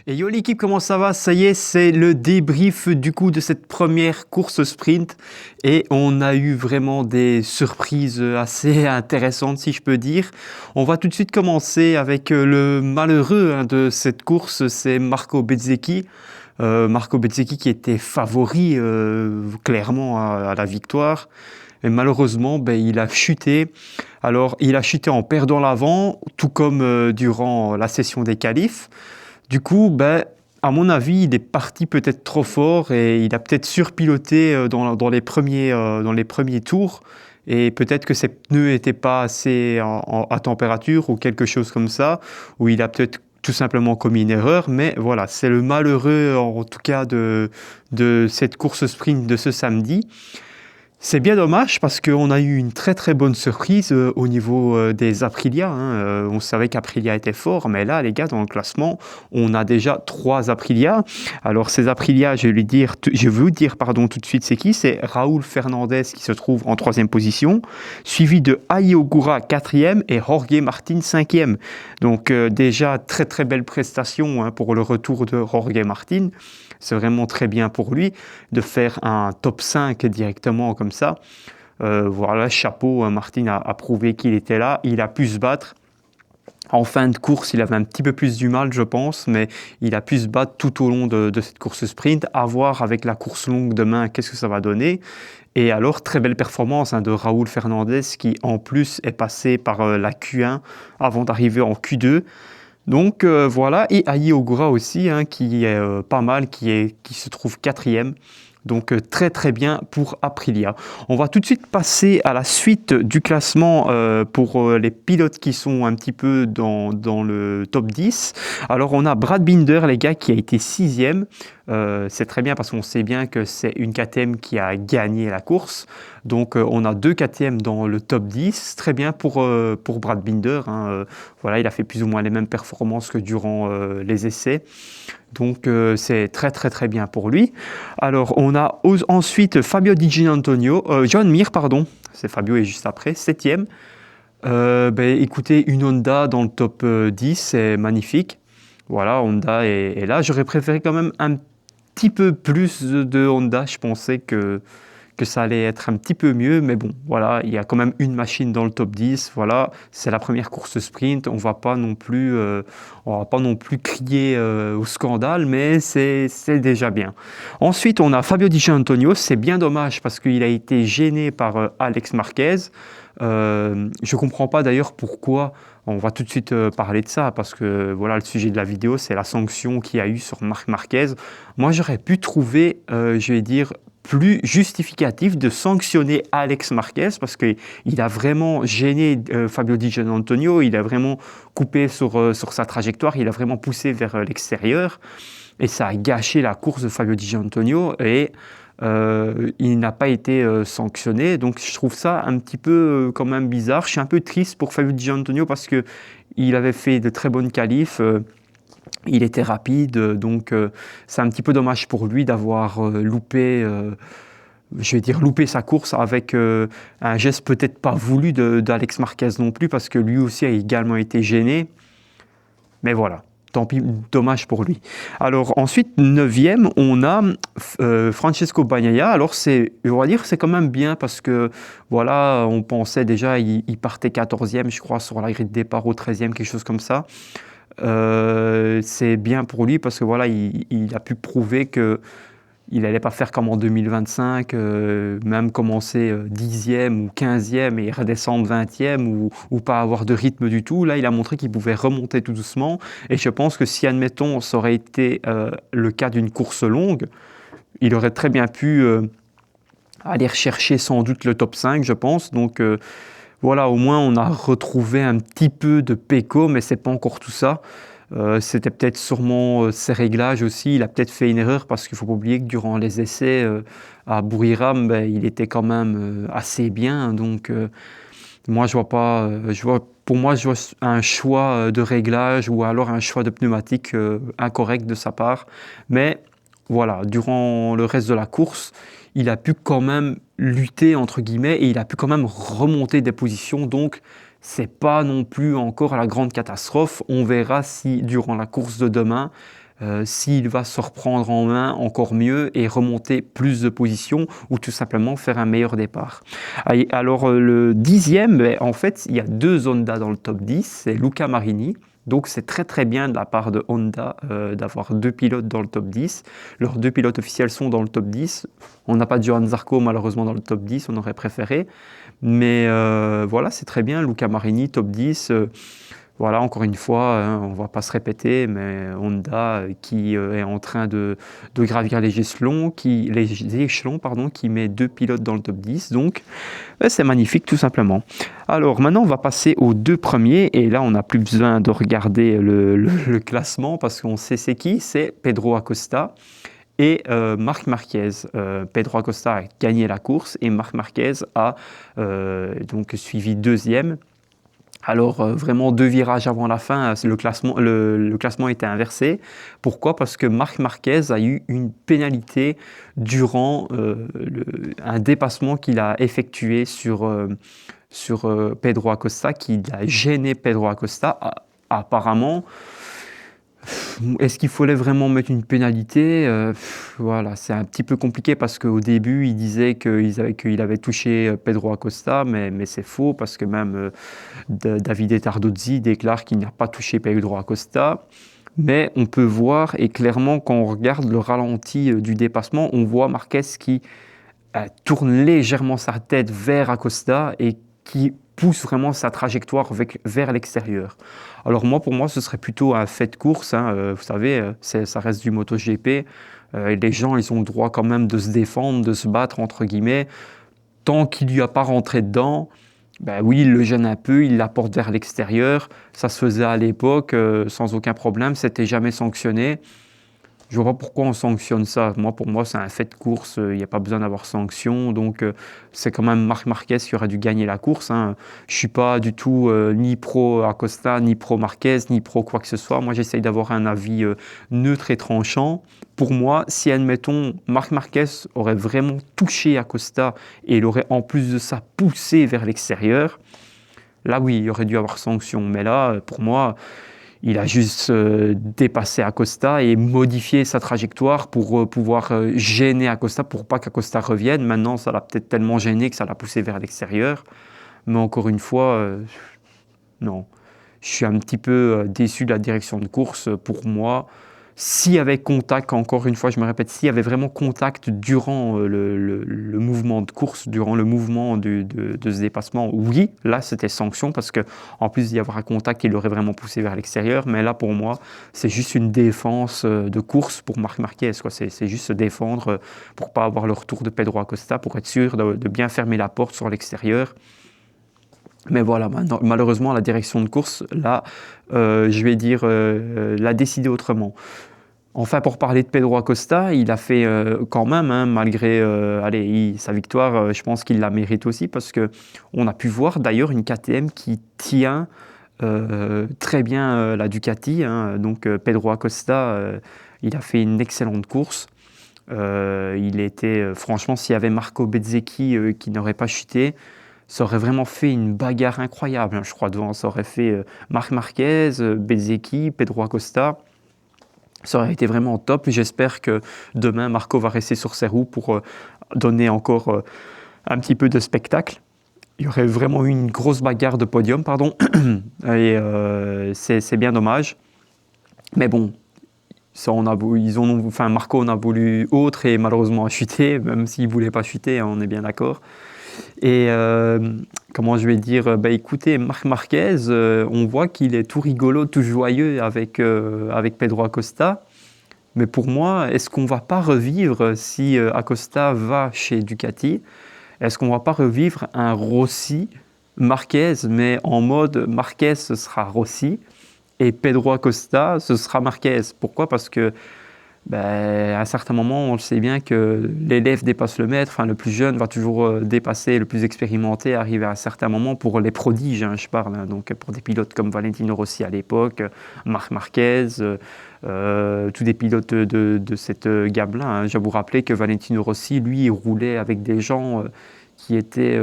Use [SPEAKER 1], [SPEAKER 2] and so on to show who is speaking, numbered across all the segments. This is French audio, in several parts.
[SPEAKER 1] Et yo l'équipe, comment ça va? Ça y est, c'est le débrief du coup de cette première course sprint et on a eu vraiment des surprises assez intéressantes si je peux dire. On va tout de suite commencer avec le malheureux de cette course, c'est Marco Bezzecchi. Marco Bezzecchi qui était favori clairement à la victoire. Et malheureusement, il a chuté. Alors, il a chuté en perdant l'avant, tout comme durant la session des qualifs. Du coup, à mon avis, il est parti peut-être trop fort et il a peut-être surpiloté dans les premiers tours. Et peut-être que ses pneus n'étaient pas assez à température ou quelque chose comme ça, ou il a peut-être tout simplement commis une erreur. Mais voilà, c'est le malheureux en tout cas de cette course sprint de ce samedi. C'est bien dommage parce qu'on a eu une très très bonne surprise au niveau des Aprilia. On savait qu'Aprilia était fort, mais là, les gars, dans le classement, on a déjà 3 Aprilia. Alors, ces Aprilia, je vais vous dire pardon, tout de suite, c'est qui? C'est Raúl Fernandez qui se trouve en 3e position, suivi de Ai Ogura 4e et Jorge Martin 5e. Donc, déjà, très très belle prestation pour le retour de Jorge Martin. C'est vraiment très bien pour lui de faire un top 5 directement comme ça. Voilà, chapeau, Martin a prouvé qu'il était là, il a pu se battre. En fin de course, il avait un petit peu plus du mal, je pense, mais il a pu se battre tout au long de cette course sprint. À voir avec la course longue demain, qu'est-ce que ça va donner. Et alors, très belle performance de Raúl Fernandez qui, en plus, est passé par la Q1 avant d'arriver en Q2. Donc voilà, et Ai Ogura aussi, qui est pas mal, qui se trouve 4e. Donc très très bien pour Aprilia. On va tout de suite passer à la suite du classement pour les pilotes qui sont un petit peu dans le top 10. Alors on a Brad Binder, les gars, qui a été 6e. C'est très bien parce qu'on sait bien que c'est une KTM qui a gagné la course. Donc on a 2 KTM dans le top 10. Très bien pour Brad Binder. Voilà, il a fait plus ou moins les mêmes performances que durant les essais. Donc c'est très très très bien pour lui. Alors on a ensuite Fabio Di Giannantonio, John Mir, pardon, c'est Fabio et juste après, 7e. Écoutez, une Honda dans le top 10, c'est magnifique. Voilà, Honda est là. J'aurais préféré quand même un petit peu plus de Honda. Je pensais que ça allait être un petit peu mieux, mais bon, voilà, il y a quand même une machine dans le top 10, voilà, c'est la première course sprint, on va pas non plus crier au scandale, mais c'est déjà bien. Ensuite, on a Fabio Di Giannantonio, c'est bien dommage parce qu'il a été gêné par Alex Marquez. Je comprends pas d'ailleurs pourquoi. On va tout de suite parler de ça parce que voilà, le sujet de la vidéo, c'est la sanction qu'il y a eu sur Marc Marquez. Moi, j'aurais pu trouver, je vais dire, plus justificatif de sanctionner Alex Marquez parce qu'il a vraiment gêné Fabio Di Giannantonio, il a vraiment coupé sur sa trajectoire, il a vraiment poussé vers l'extérieur et ça a gâché la course de Fabio Di Giannantonio et il n'a pas été sanctionné. Donc je trouve ça un petit peu quand même bizarre. Je suis un peu triste pour Fabio Di Giannantonio parce qu'il avait fait de très bonnes qualifs. Il était rapide, donc c'est un petit peu dommage pour lui d'avoir loupé sa course avec un geste peut-être pas voulu d'Alex Marquez non plus, parce que lui aussi a également été gêné. Mais voilà, tant pis, dommage pour lui. Alors ensuite, 9e, on a Francesco Bagnaia. Alors on va dire c'est quand même bien parce que voilà, on pensait déjà, il partait 14e, je crois, sur la grille de départ au 13e, quelque chose comme ça. C'est bien pour lui parce que voilà, il a pu prouver que il n'allait pas faire comme en 2025, même commencer 10e ou 15e et redescendre 20e ou pas avoir de rythme du tout. Là, il a montré qu'il pouvait remonter tout doucement. Et je pense que si, admettons, ça aurait été le cas d'une course longue, il aurait très bien pu aller rechercher sans doute le top 5, je pense. Donc voilà, au moins on a retrouvé un petit peu de Pecco, mais c'est pas encore tout ça. C'était peut-être sûrement ses réglages aussi. Il a peut-être fait une erreur parce qu'il ne faut pas oublier que durant les essais à Buriram, il était quand même assez bien. Donc moi, je vois pas. Pour moi, je vois un choix de réglage ou alors un choix de pneumatique incorrect de sa part. Mais voilà, durant le reste de la course, il a pu quand même lutter entre guillemets et il a pu quand même remonter des positions. Donc c'est pas non plus encore la grande catastrophe. On verra si durant la course de demain, s'il va se reprendre en main, encore mieux et remonter plus de positions ou tout simplement faire un meilleur départ. Alors le 10e, en fait, il y a 2 Honda dans le top 10, c'est Luca Marini. Donc c'est très très bien de la part de Honda d'avoir 2 pilotes dans le top 10. Leurs 2 pilotes officiels sont dans le top 10. On n'a pas de Johann Zarco malheureusement dans le top 10, on aurait préféré. Mais voilà, c'est très bien. Luca Marini, top 10. Voilà, encore une fois, hein, on ne va pas se répéter, mais Honda qui est en train de gravir les échelons, qui met 2 pilotes dans le top 10. Donc, c'est magnifique tout simplement. Alors maintenant, on va passer aux 2 premiers. Et là, on n'a plus besoin de regarder le classement parce qu'on sait c'est qui. C'est Pedro Acosta et Marc Marquez. Pedro Acosta a gagné la course et Marc Marquez a donc suivi 2e. Alors vraiment 2 virages avant la fin, le classement était inversé. Pourquoi? Parce que Marc Marquez a eu une pénalité durant un dépassement qu'il a effectué sur Pedro Acosta, qui a gêné Pedro Acosta. Apparemment, est-ce qu'il fallait vraiment mettre une pénalité? Voilà, c'est un petit peu compliqué parce qu'au début, il disait qu'il avait touché Pedro Acosta, mais c'est faux parce que même Davide Tardozzi déclare qu'il n'a pas touché Pedro Acosta. Mais on peut voir, et clairement, quand on regarde le ralenti du dépassement, on voit Marquez qui tourne légèrement sa tête vers Acosta et qui pousse vraiment sa trajectoire vers l'extérieur. Alors moi, pour moi, ce serait plutôt un fait de course. Hein. Vous savez, ça reste du MotoGP. Les gens, ils ont le droit quand même de se défendre, de se battre, entre guillemets. Tant qu'il lui a pas rentré dedans, ben oui, il le gêne un peu, il l'apporte vers l'extérieur. Ça se faisait à l'époque sans aucun problème, c'était jamais sanctionné. Je vois pas pourquoi on sanctionne ça. Pour moi, c'est un fait de course. Il n'y a pas besoin d'avoir sanction. Donc, c'est quand même Marc Marquez qui aurait dû gagner la course. Hein. Je suis pas du tout ni pro Acosta, ni pro Marquez, ni pro quoi que ce soit. Moi, j'essaye d'avoir un avis neutre et tranchant. Pour moi, si, admettons, Marc Marquez aurait vraiment touché Acosta et il aurait en plus de ça poussé vers l'extérieur, là, oui, il aurait dû avoir sanction. Mais là, pour moi, il a juste dépassé Acosta et modifié sa trajectoire pour pouvoir gêner Acosta pour pas qu'Acosta revienne. Maintenant, ça l'a peut-être tellement gêné que ça l'a poussé vers l'extérieur. Mais encore une fois, non. Je suis un petit peu déçu de la direction de course. Pour moi, s'il y avait contact, encore une fois, je me répète, s'il y avait vraiment contact durant le mouvement de course, durant le mouvement de ce dépassement, oui, là, c'était sanction parce qu'en plus d'y avoir un contact, il l'aurait vraiment poussé vers l'extérieur. Mais là, pour moi, c'est juste une défense de course pour Marc Marquez. C'est juste se défendre pour ne pas avoir le retour de Pedro Acosta, pour être sûr de bien fermer la porte sur l'extérieur. Mais voilà, malheureusement, la direction de course, là, je vais dire, l'a décidé autrement. Enfin, pour parler de Pedro Acosta, il a fait quand même, hein, malgré sa victoire, je pense qu'il la mérite aussi parce qu'on a pu voir d'ailleurs une KTM qui tient très bien la Ducati. Hein. Donc Pedro Acosta, il a fait une excellente course. Il était, franchement, s'il y avait Marco Bezzecchi qui n'aurait pas chuté, ça aurait vraiment fait une bagarre incroyable, hein, je crois, devant. Ça aurait fait Marc Marquez, Bezzecchi, Pedro Acosta. Ça aurait été vraiment top. J'espère que demain, Marco va rester sur ses roues pour donner encore un petit peu de spectacle. Il y aurait vraiment eu une grosse bagarre de podium, pardon. Et c'est bien dommage. Mais bon, ça, Marco en a voulu autre et malheureusement a chuté, même s'il ne voulait pas chuter, hein, on est bien d'accord. Et comment je vais dire, écoutez, Marc Marquez, on voit qu'il est tout rigolo, tout joyeux avec Pedro Acosta. Mais pour moi, est-ce qu'on ne va pas revivre, si Acosta va chez Ducati, est-ce qu'on ne va pas revivre un Rossi Marquez, mais en mode Marquez, ce sera Rossi, et Pedro Acosta, ce sera Marquez. Pourquoi? Parce que à un certain moment, on le sait bien que l'élève dépasse le maître, enfin le plus jeune va toujours dépasser le plus expérimenté, arriver à un certain moment pour les prodiges, hein, je parle, hein, donc pour des pilotes comme Valentino Rossi à l'époque, Marc Marquez, tous des pilotes de cette gamme-là. Hein. Je vais vous rappeler que Valentino Rossi, lui, il roulait avec des gens qui étaient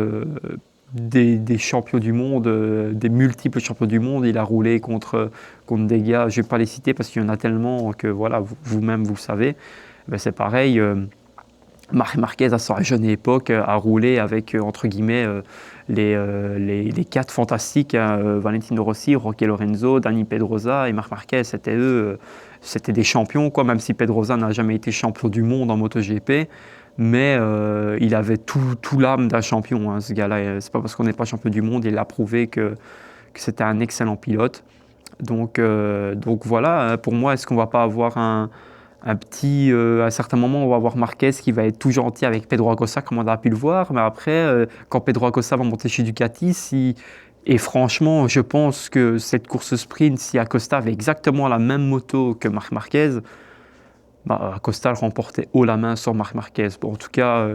[SPEAKER 1] des champions du monde, des multiples champions du monde. Il a roulé contre des gars, je ne vais pas les citer parce qu'il y en a tellement que voilà, vous-même vous le savez. Ben, c'est pareil, Marc Marquez à sa jeune époque a roulé avec entre guillemets les quatre fantastiques, hein, Valentino Rossi, Roque Lorenzo, Dani Pedrosa et Marc Marquez. C'était eux, c'était des champions, quoi, même si Pedrosa n'a jamais été champion du monde en MotoGP. Mais il avait tout l'âme d'un champion, hein, ce gars-là. C'est pas parce qu'on n'est pas champion du monde, il a prouvé que c'était un excellent pilote. Donc voilà, pour moi, est-ce qu'on va pas avoir un petit, à un certain moment, on va avoir Marquez qui va être tout gentil avec Pedro Acosta, comme on a pu le voir. Mais après, quand Pedro Acosta va monter chez Ducati, et franchement, je pense que cette course sprint, si Acosta avait exactement la même moto que Marc Marquez, bah, Acosta le remportait haut la main sur Marc Marquez. Bon, en tout cas,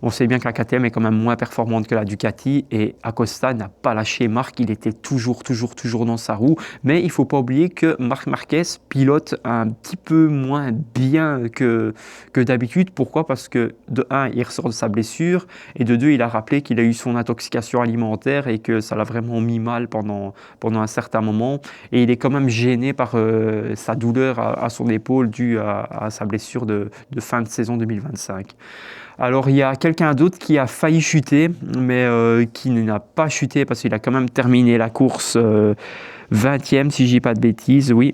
[SPEAKER 1] on sait bien que la KTM est quand même moins performante que la Ducati et Acosta n'a pas lâché Marc, il était toujours dans sa roue. Mais il ne faut pas oublier que Marc Marquez pilote un petit peu moins bien que d'habitude. Pourquoi? Parce que de un, il ressort de sa blessure et de deux, il a rappelé qu'il a eu son intoxication alimentaire et que ça l'a vraiment mis mal pendant un certain moment. Et il est quand même gêné par sa douleur à son épaule due à sa blessure de fin de saison 2025. Alors il y a quelqu'un d'autre qui a failli chuter, mais qui n'a pas chuté parce qu'il a quand même terminé la course 20e, si je dis pas de bêtises, oui.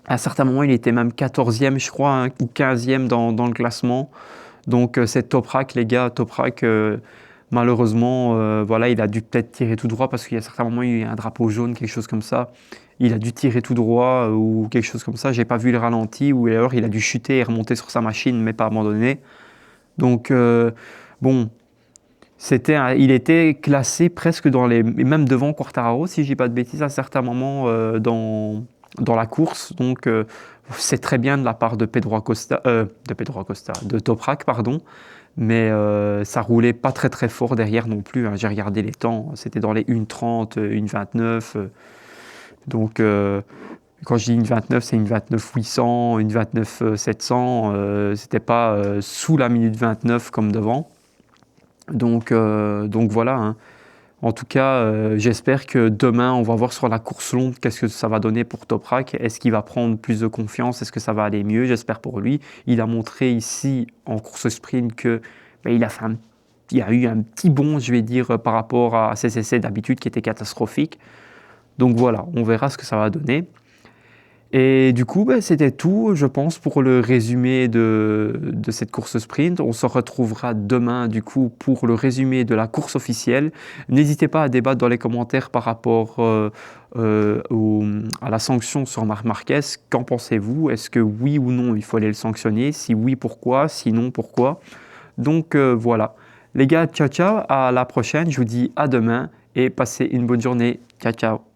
[SPEAKER 1] À un certain moment, il était même 14e, je crois, hein, ou 15e dans le classement. Donc c'est Toprak, les gars, Toprak... malheureusement, voilà, il a dû peut-être tirer tout droit parce qu'il y a certains moments, il y a eu un drapeau jaune, quelque chose comme ça. Il a dû tirer tout droit ou quelque chose comme ça. J'ai pas vu le ralenti ou alors il a dû chuter et remonter sur sa machine, mais pas abandonner. Donc, bon, il était classé presque même devant Quartararo, si je dis pas de bêtises, à certains moments dans la course. Donc, c'est très bien de la part de de Toprak, pardon. Mais ça roulait pas très fort derrière non plus, hein. J'ai regardé les temps, c'était dans les 1,30, 1,29. Donc quand je dis 1,29, c'est 1,29 800, 1,29 700. C'était pas sous la minute 29 comme devant. Donc voilà, hein. En tout cas, j'espère que demain, on va voir sur la course longue qu'est-ce que ça va donner pour Toprak. Est-ce qu'il va prendre plus de confiance? Est-ce que ça va aller mieux? J'espère pour lui. Il a montré ici en course sprint que ben, il a eu un petit bond, je vais dire, par rapport à ses essais d'habitude qui étaient catastrophiques. Donc voilà, on verra ce que ça va donner. Et du coup, ben, c'était tout, je pense, pour le résumé de cette course sprint. On se retrouvera demain, du coup, pour le résumé de la course officielle. N'hésitez pas à débattre dans les commentaires par rapport à la sanction sur Marc Marquez. Qu'en pensez-vous? Est-ce que oui ou non, il faut aller le sanctionner? Si oui, pourquoi? Sinon, pourquoi? Donc voilà. Les gars, ciao, ciao, à la prochaine. Je vous dis à demain et passez une bonne journée. Ciao, ciao.